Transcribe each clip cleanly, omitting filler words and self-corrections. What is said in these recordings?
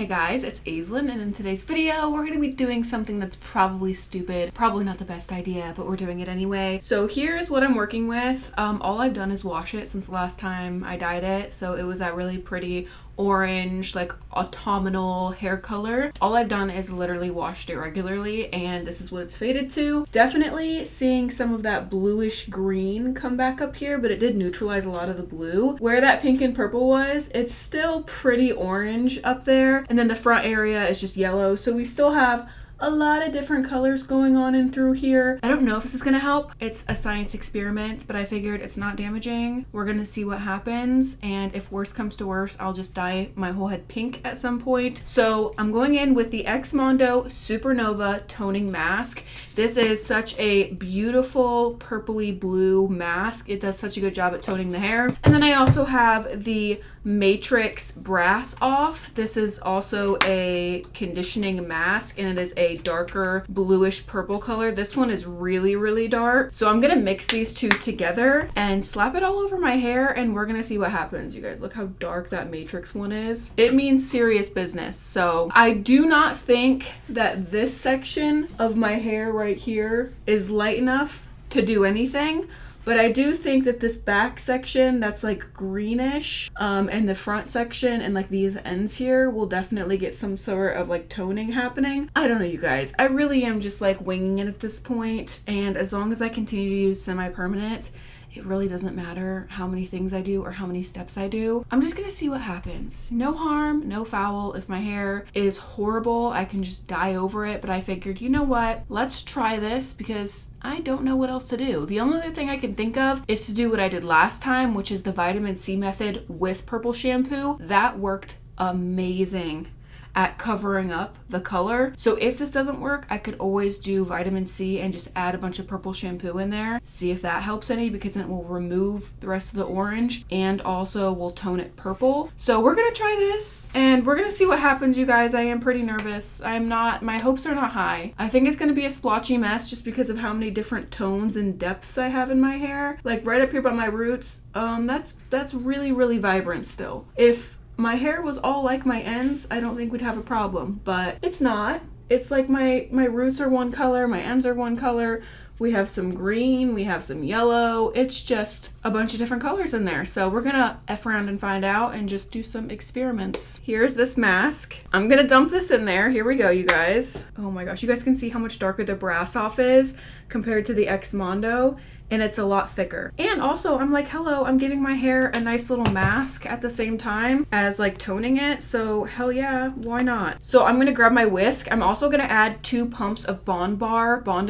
Hey guys, it's Aislinn, and in today's video, we're going to be doing something that's probably stupid, probably not the best idea, but we're doing it anyway. So here's what I'm working with. All I've done is wash it since the last time I dyed it. So it was that really pretty orange, like autumnal hair color. All I've done is literally washed it regularly, and this is what it's faded to. Definitely seeing some of that bluish green come back up here, but it did neutralize a lot of the blue. Where that pink and purple was, it's still pretty orange up there. And then the front area is just yellow. So we still have a lot of different colors going on in through here. I don't know if this is gonna help. It's a science experiment, but I figured it's not damaging. We're gonna see what happens. And if worse comes to worse, I'll just dye my whole head pink at some point. So I'm going in with the XMONDO Supernova Toning Mask. This is such a beautiful purpley blue mask. It does such a good job at toning the hair. And then I also have the Matrix Brass Off. This is also a conditioning mask, and it is a darker bluish purple color. This one is really, really dark. So I'm gonna mix these two together and slap it all over my hair, and we're gonna see what happens. You guys, look how dark that Matrix one is. It means serious business. So I do not think that this section of my hair right here is light enough to do anything. But I do think that this back section that's like greenish and the front section and like these ends here will definitely get some sort of like toning happening. I don't know, you guys. I really am just like winging it at this point, and as long as I continue to use semi-permanent, it really doesn't matter how many things I do or how many steps I do. I'm just gonna see what happens. No harm, no foul. If my hair is horrible, I can just dye over it. But I figured, you know what? Let's try this because I don't know what else to do. The only other thing I can think of is to do what I did last time, which is the vitamin C method with purple shampoo. That worked amazing at covering up the color. So if this doesn't work, I could always do vitamin C and just add a bunch of purple shampoo in there. See if that helps any, because then it will remove the rest of the orange and also will tone it purple. So we're gonna try this and we're gonna see what happens, you guys. I am pretty nervous. My hopes are not high. I think it's gonna be a splotchy mess just because of how many different tones and depths I have in my hair. Like right up here by my roots, that's really, really vibrant still. If my hair was all like my ends, I don't think we'd have a problem, but it's not. It's like my roots are one color, my ends are one color. We have some green, we have some yellow. It's just a bunch of different colors in there. So we're gonna F around and find out and just do some experiments. Here's this mask. I'm gonna dump this in there. Here we go, you guys. Oh my gosh, you guys can see how much darker the Brass Off is compared to the XMONDO. And it's a lot thicker. And also, I'm like, hello, I'm giving my hair a nice little mask at the same time as like toning it. So hell yeah, why not? So I'm gonna grab my whisk. I'm also gonna add 2 pumps of bond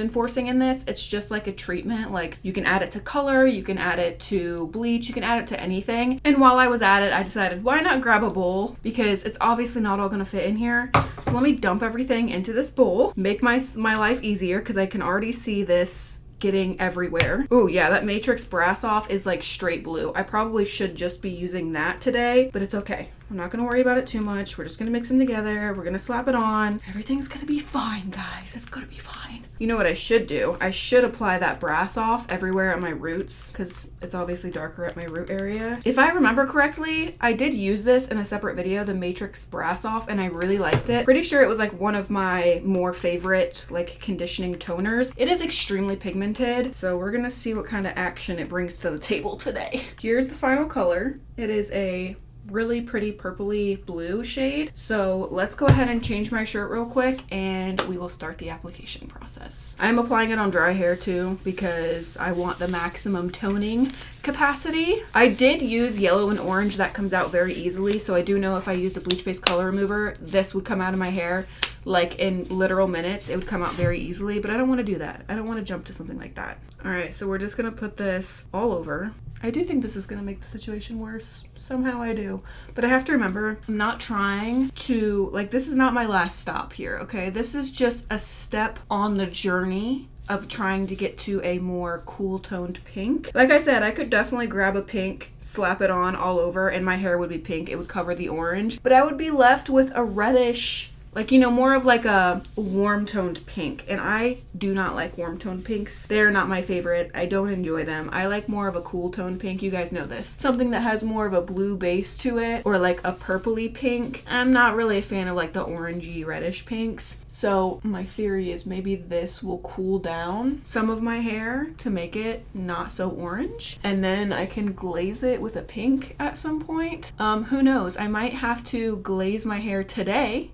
enforcing in this. It's just like a treatment. Like you can add it to color, you can add it to bleach, you can add it to anything. And while I was at it, I decided why not grab a bowl, because it's obviously not all gonna fit in here. So let me dump everything into this bowl, make my life easier, because I can already see this getting everywhere. Oh yeah, that Matrix Brass Off is like straight blue. I probably should just be using that today, but it's okay. I'm not gonna worry about it too much. We're just gonna mix them together. We're gonna slap it on. Everything's gonna be fine, guys. It's gonna be fine. You know what I should do? I should apply that Brass Off everywhere at my roots, because it's obviously darker at my root area. If I remember correctly, I did use this in a separate video, the Matrix Brass Off, and I really liked it. Pretty sure it was like one of my more favorite like conditioning toners. It is extremely pigmented, so we're gonna see what kind of action it brings to the table today. Here's the final color. It is a really pretty purpley blue shade. So let's go ahead and change my shirt real quick and we will start the application process. I'm applying it on dry hair too because I want the maximum toning capacity. I did use yellow and orange. That comes out very easily. So I do know if I used a bleach-based color remover, this would come out of my hair like in literal minutes. It would come out very easily, but I don't want to do that. I don't want to jump to something like that. All right, so we're just gonna put this all over. I do think this is gonna make the situation worse. Somehow I do. But I have to remember, I'm not trying to, like, this is not my last stop here, okay? This is just a step on the journey of trying to get to a more cool toned pink. Like I said, I could definitely grab a pink, slap it on all over, and my hair would be pink. It would cover the orange. But I would be left with a reddish Like, you know, more of like a warm toned pink. And I do not like warm toned pinks. They're not my favorite. I don't enjoy them. I like more of a cool toned pink. You guys know this. Something that has more of a blue base to it, or like a purpley pink. I'm not really a fan of like the orangey reddish pinks. So my theory is maybe this will cool down some of my hair to make it not so orange. And then I can glaze it with a pink at some point. Who knows? I might have to glaze my hair today,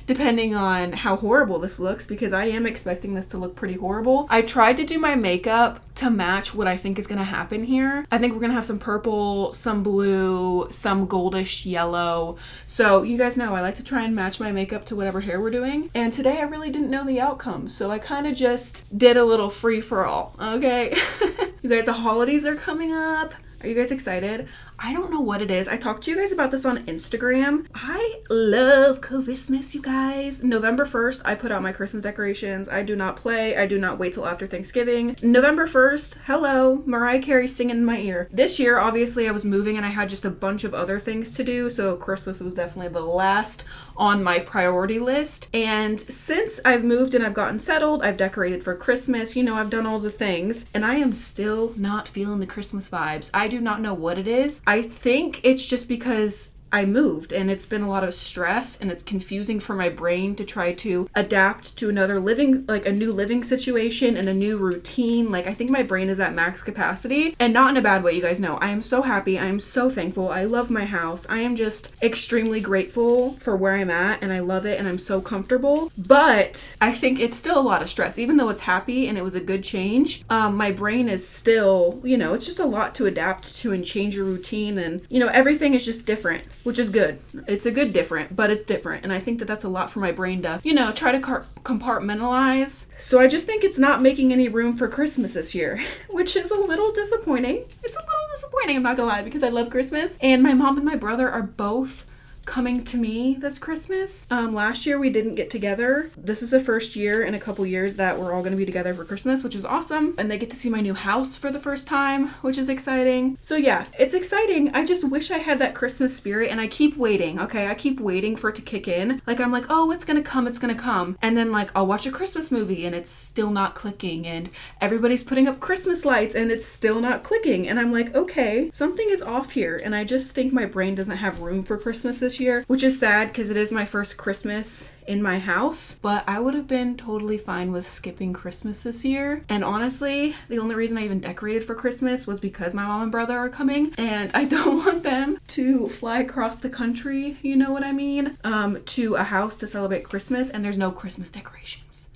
depending on how horrible this looks, because I am expecting this to look pretty horrible. I tried to do my makeup to match what I think is gonna happen here. I think we're gonna have some purple, some blue, some goldish yellow. So you guys know I like to try and match my makeup to whatever hair we're doing. And today I really didn't know the outcome, so I kind of just did a little free for all, okay? You guys, the holidays are coming up. Are you guys excited? I don't know what it is. I talked to you guys about this on Instagram. I love Christmas, you guys. November 1st, I put out my Christmas decorations. I do not play. I do not wait till after Thanksgiving. November 1st, hello, Mariah Carey singing in my ear. This year, obviously, I was moving and I had just a bunch of other things to do, so Christmas was definitely the last on my priority list. And since I've moved and I've gotten settled, I've decorated for Christmas, you know, I've done all the things, and I am still not feeling the Christmas vibes. I do not know what it is. I think it's just because I moved and it's been a lot of stress and it's confusing for my brain to try to adapt to another living, like a new living situation and a new routine. Like, I think my brain is at max capacity, and not in a bad way, you guys know. I am so happy. I am so thankful. I love my house. I am just extremely grateful for where I'm at, and I love it, and I'm so comfortable. But I think it's still a lot of stress, even though it's happy and it was a good change. My brain is still, you know, it's just a lot to adapt to and change your routine, and, you know, everything is just different, which is good. It's a good different, but it's different. And I think that that's a lot for my brain to, you know, try to compartmentalize. So I just think it's not making any room for Christmas this year, which is a little disappointing. It's a little disappointing, I'm not gonna lie, because I love Christmas. And my mom and my brother are both coming to me this Christmas. Last year we didn't get together. This is the first year in a couple years that we're all going to be together for Christmas, which is awesome. And they get to see my new house for the first time, which is exciting. So yeah, it's exciting. I just wish I had that Christmas spirit, and I keep waiting, okay? I keep waiting for it to kick in. Like, I'm like, oh, it's gonna come, it's gonna come. And then like, I'll watch a Christmas movie and it's still not clicking, and everybody's putting up Christmas lights and it's still not clicking. And I'm like, okay, something is off here. And I just think my brain doesn't have room for Christmas this year, which is sad because it is my first Christmas in my house, but I would have been totally fine with skipping Christmas this year. And honestly, the only reason I even decorated for Christmas was because my mom and brother are coming, and I don't want them to fly across the country, you know what I mean, to a house to celebrate Christmas, and there's no Christmas decorations.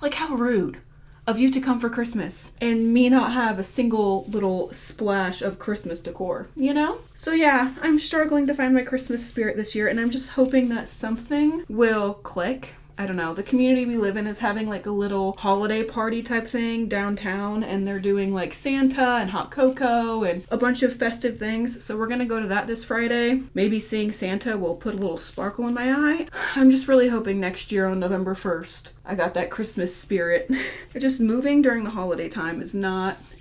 Like, how rude of you to come for Christmas and me not have a single little splash of Christmas decor, you know? So yeah, I'm struggling to find my Christmas spirit this year, and I'm just hoping that something will click. I don't know, the community we live in is having like a little holiday party type thing downtown, and they're doing like Santa and hot cocoa and a bunch of festive things. So we're gonna go to that this Friday. Maybe seeing Santa will put a little sparkle in my eye. I'm just really hoping next year on November 1st, I got that Christmas spirit. Just moving during the holiday time is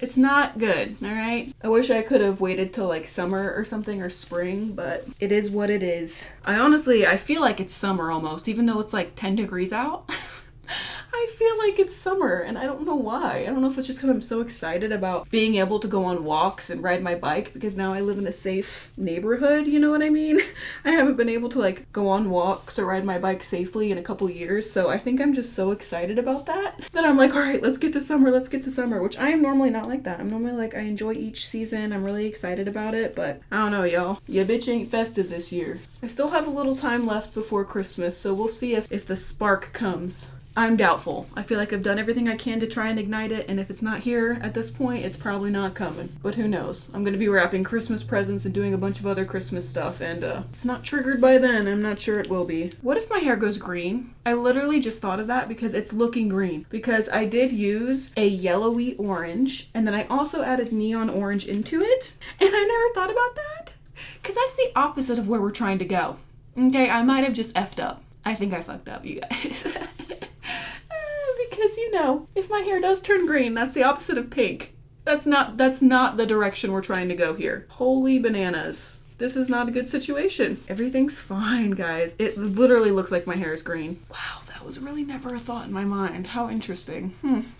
it's not good, all right? I wish I could have waited till like summer or something, or spring, but it is what it is. I feel like it's summer almost, even though it's like 10 degrees out. I feel like it's summer, and I don't know why. I don't know if it's just because I'm so excited about being able to go on walks and ride my bike, because now I live in a safe neighborhood, you know what I mean? I haven't been able to like go on walks or ride my bike safely in a couple years, so I think I'm just so excited about that I'm like, all right, let's get to summer, which I am normally not like that. I'm normally like, I enjoy each season. I'm really excited about it, but I don't know, y'all. Your bitch ain't festive this year. I still have a little time left before Christmas, so we'll see if the spark comes. I'm doubtful. I feel like I've done everything I can to try and ignite it, and if it's not here at this point, it's probably not coming. But who knows? I'm gonna be wrapping Christmas presents and doing a bunch of other Christmas stuff, and it's not triggered by then. I'm not sure it will be. What if my hair goes green? I literally just thought of that because it's looking green. Because I did use a yellowy orange, and then I also added neon orange into it, and I never thought about that. Because that's the opposite of where we're trying to go. Okay, I might have just effed up. I think I fucked up, you guys. Because, you know, if my hair does turn green, that's the opposite of pink. That's not the direction we're trying to go here. Holy bananas. This is not a good situation. Everything's fine, guys. It literally looks like my hair is green. Wow, that was really never a thought in my mind. How interesting.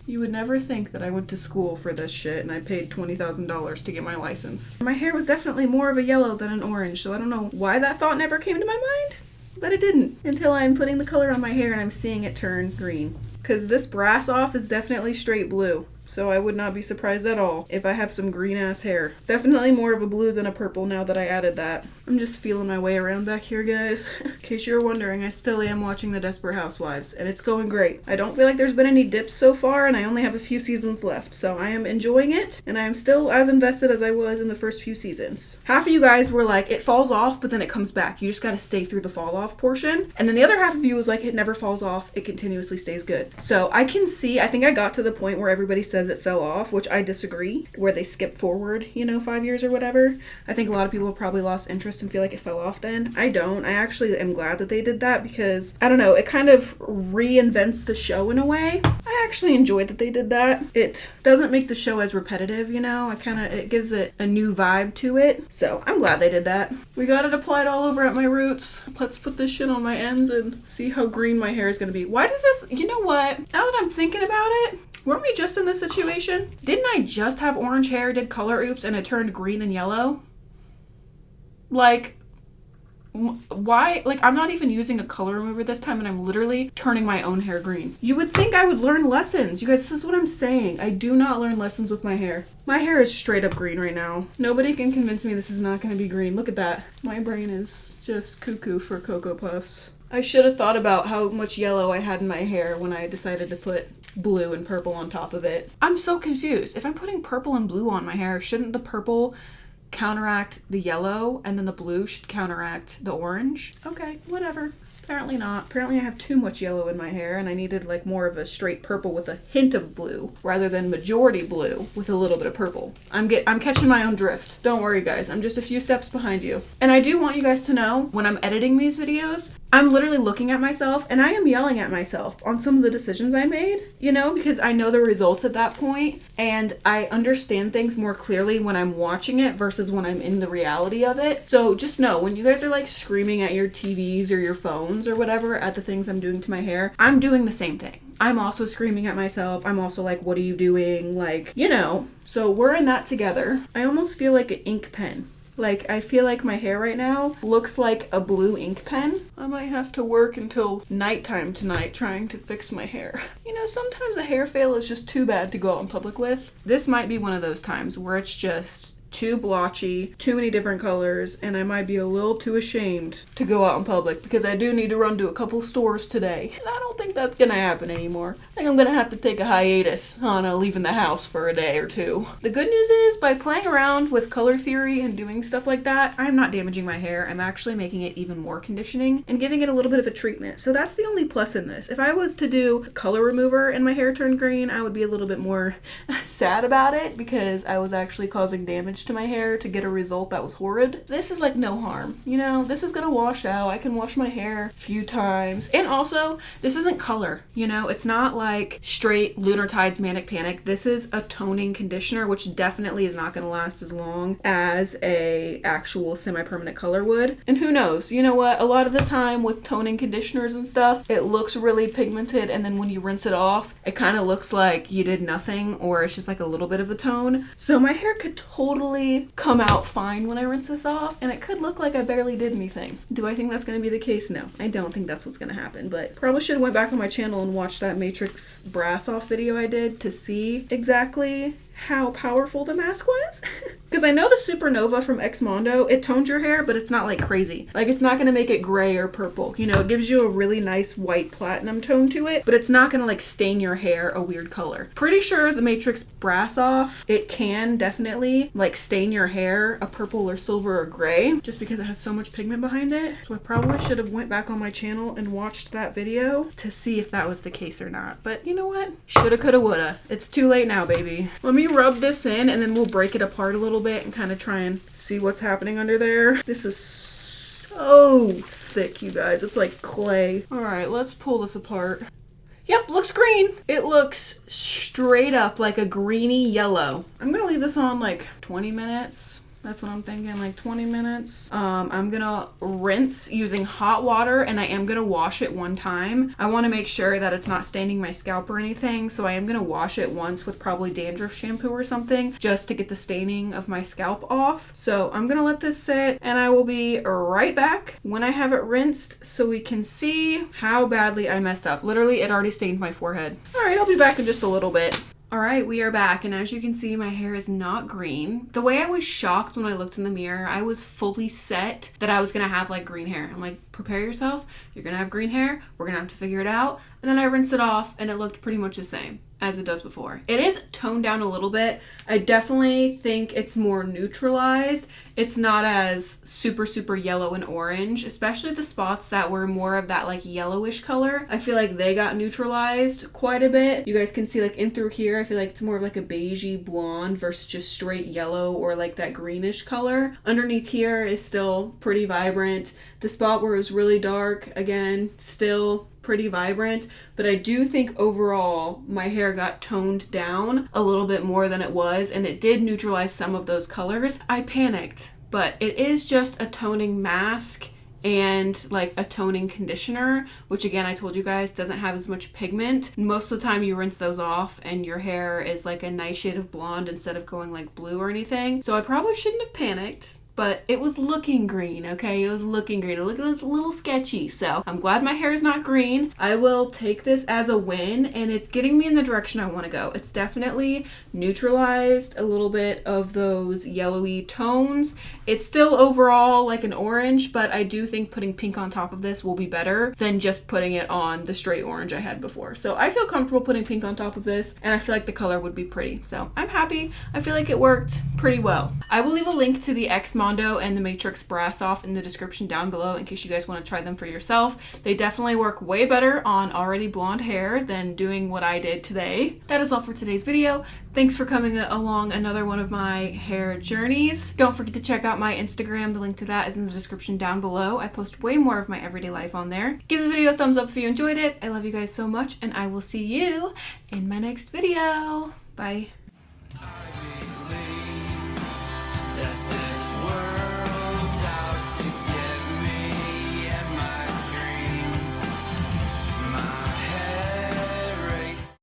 You would never think that I went to school for this shit and I paid $20,000 to get my license. My hair was definitely more of a yellow than an orange, so I don't know why that thought never came to my mind, but it didn't until I'm putting the color on my hair and I'm seeing it turn green. Because this brass off is definitely straight blue. So I would not be surprised at all if I have some green ass hair. Definitely more of a blue than a purple now that I added that. I'm just feeling my way around back here, guys. In case you're wondering, I still am watching The Desperate Housewives, and it's going great. I don't feel like there's been any dips so far, and I only have a few seasons left. So I am enjoying it, and I am still as invested as I was in the first few seasons. Half of you guys were like, it falls off, but then it comes back. You just gotta stay through the fall off portion. And then the other half of you was like, it never falls off. It continuously stays good. So I can see, I think I got to the point where everybody says it fell off, which I disagree, where they skip forward, 5 years or whatever. I think a lot of people probably lost interest and feel like it fell off then. I don't. I actually am glad that they did that because, I don't know, it kind of reinvents the show in a way. I actually enjoyed that they did that. It doesn't make the show as repetitive, it gives it a new vibe to it. So I'm glad they did that. We got it applied all over at my roots. Let's put this shit on my ends and see how green my hair is going to be. Why does this, you know what? Now that I'm thinking about it, weren't we just in this situation? Didn't I just have orange hair, did color oops, and it turned green and yellow? Like, why? Like, I'm not even using a color remover this time, and I'm literally turning my own hair green. You would think I would learn lessons. You guys, this is what I'm saying. I do not learn lessons with my hair. My hair is straight up green right now. Nobody can convince me this is not going to be green. Look at that. My brain is just cuckoo for Cocoa Puffs. I should have thought about how much yellow I had in my hair when I decided to put blue and purple on top of it. I'm so confused. If I'm putting purple and blue on my hair, shouldn't the purple counteract the yellow and then the blue should counteract the orange? Okay, whatever. Apparently not. Apparently I have too much yellow in my hair and I needed like more of a straight purple with a hint of blue rather than majority blue with a little bit of purple. I'm catching my own drift. Don't worry guys, I'm just a few steps behind you. And I do want you guys to know when I'm editing these videos, I'm literally looking at myself and I am yelling at myself on some of the decisions I made, because I know the results at that point and I understand things more clearly when I'm watching it versus when I'm in the reality of it. So just know when you guys are like screaming at your TVs or your phones or whatever at the things I'm doing to my hair, I'm doing the same thing. I'm also screaming at myself. I'm also like, what are you doing? Like, so we're in that together. I almost feel like an ink pen. Like, I feel like my hair right now looks like a blue ink pen. I might have to work until nighttime tonight trying to fix my hair. Sometimes a hair fail is just too bad to go out in public with. This might be one of those times where it's just too blotchy, too many different colors, and I might be a little too ashamed to go out in public because I do need to run to a couple stores today. And I don't think that's gonna happen anymore. I think I'm gonna have to take a hiatus on leaving the house for a day or two. The good news is, by playing around with color theory and doing stuff like that, I'm not damaging my hair. I'm actually making it even more conditioning and giving it a little bit of a treatment. So that's the only plus in this. If I was to do color remover and my hair turned green, I would be a little bit more sad about it because I was actually causing damage to my hair to get a result that was horrid. This is like no harm, this is gonna wash out. I can wash my hair a few times. And also, this isn't color, it's not like straight Lunar Tides Manic Panic. This is a toning conditioner, which definitely is not gonna last as long as a actual semi-permanent color would. And who knows, you know what? A lot of the time with toning conditioners and stuff, it looks really pigmented, and then when you rinse it off, it kind of looks like you did nothing, or it's just like a little bit of a tone. So my hair could totally come out fine when I rinse this off, and it could look like I barely did anything. Do I think that's going to be the case? No, I don't think that's what's going to happen, but probably should have went back on my channel and watched that Matrix brass off video I did to see exactly how powerful the mask was. Because I know the Supernova from XMONDO, it tones your hair, but it's not like crazy. Like, it's not going to make it gray or purple. It gives you a really nice white platinum tone to it, but it's not going to like stain your hair a weird color. Pretty sure the Matrix brass off, it can definitely like stain your hair a purple or silver or gray just because it has so much pigment behind it. So I probably should have went back on my channel and watched that video to see if that was the case or not. But you know what? Shoulda, coulda, woulda. It's too late now, baby. Let me rub this in and then we'll break it apart a little bit and kind of try and see what's happening under there. This is so thick, you guys. It's like clay. All right, let's pull this apart. Yep, looks green. It looks straight up like a greeny yellow. I'm gonna leave this on like 20 minutes That's what I'm thinking, like 20 minutes. I'm gonna rinse using hot water, and I am gonna wash it one time. I wanna make sure that it's not staining my scalp or anything, so I am gonna wash it once with probably dandruff shampoo or something, just to get the staining of my scalp off. So I'm gonna let this sit, and I will be right back when I have it rinsed so we can see how badly I messed up. Literally, it already stained my forehead. All right, I'll be back in just a little bit. All right, we are back, and as you can see, my hair is not green. The way I was shocked when I looked in the mirror, I was fully set that I was gonna have like green hair. I'm like, prepare yourself, you're gonna have green hair, we're gonna have to figure it out. And then I rinsed it off, and it looked pretty much the same as it does before. It is toned down a little bit. I definitely think it's more neutralized. It's not as super, super yellow and orange, especially the spots that were more of that like yellowish color. I feel like they got neutralized quite a bit. You guys can see like in through here, I feel like it's more of like a beigey blonde versus just straight yellow or like that greenish color. Underneath here is still pretty vibrant. The spot where it was really dark, again, still pretty vibrant, but I do think overall my hair got toned down a little bit more than it was, and it did neutralize some of those colors. I panicked, but it is just a toning mask and like a toning conditioner, which again, I told you guys doesn't have as much pigment. Most of the time you rinse those off and your hair is like a nice shade of blonde instead of going like blue or anything. So I probably shouldn't have panicked, but it was looking green, okay? It was looking green. It looked a little sketchy. So I'm glad my hair is not green. I will take this as a win, and it's getting me in the direction I want to go. It's definitely neutralized a little bit of those yellowy tones. It's still overall like an orange, but I do think putting pink on top of this will be better than just putting it on the straight orange I had before. So I feel comfortable putting pink on top of this, and I feel like the color would be pretty. So I'm happy. I feel like it worked pretty well. I will leave a link to the XMONDO and the Matrix Brass Off in the description down below in case you guys want to try them for yourself. They definitely work way better on already blonde hair than doing what I did today. That is all for today's video. Thanks for coming along another one of my hair journeys. Don't forget to check out my Instagram. The link to that is in the description down below. I post way more of my everyday life on there. Give the video a thumbs up if you enjoyed it. I love you guys so much, and I will see you in my next video. Bye.